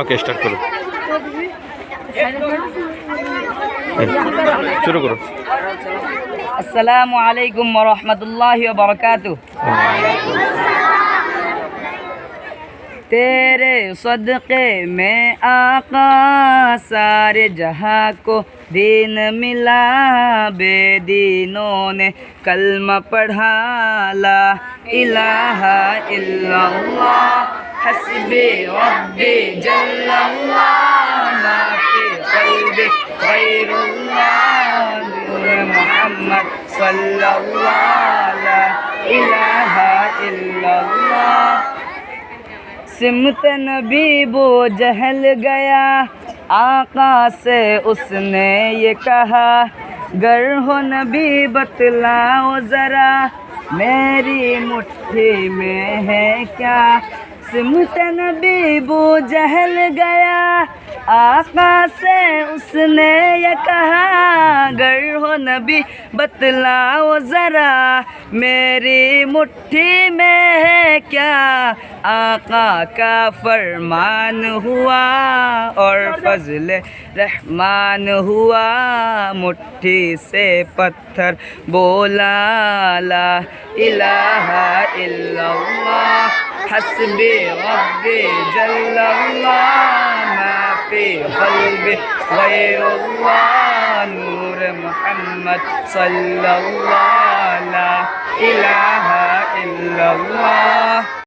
Okay start करो, शुरू करो। अस्सलामु अलैकुम व रहमतुल्लाहि व बरकातुहू। तेरे सदक़े में आका सारे जहाँ को दीन मिला, बेदीनों ने कलमा पढ़ा, ला इलाहा इल्लल्लाह हस्बी रब्बी जल्लल्लाह, मा फी क़ल्बी गैरुल्लाह, नूर मोहम्मद सल्लल्लाह, ला इलाहा इल्लल्लाह। सिमत नबी वो जहल गया, आका से उसने ये कहा, गर हो नबी बतलाओ ज़रा, मेरी मुट्ठी में है क्या। सिमत नबी वो जहल गया, आका से उसने ये कहा, गर हो नबी बतलाओ ज़रा, मेरी मुट्ठी में है क्या। आका का फरमान हुआ और फजल रहमान हुआ, मुट्ठी से पत्थर बोला, ला इलाहा इल्लल्लाह हस्बी रब्बी जल्लल्लाह, मा फी क़ल्बी गैरुल्लाह, नूर मोहम्मद सल्लल्लाह, ला इलाहा इल्लल्लाह।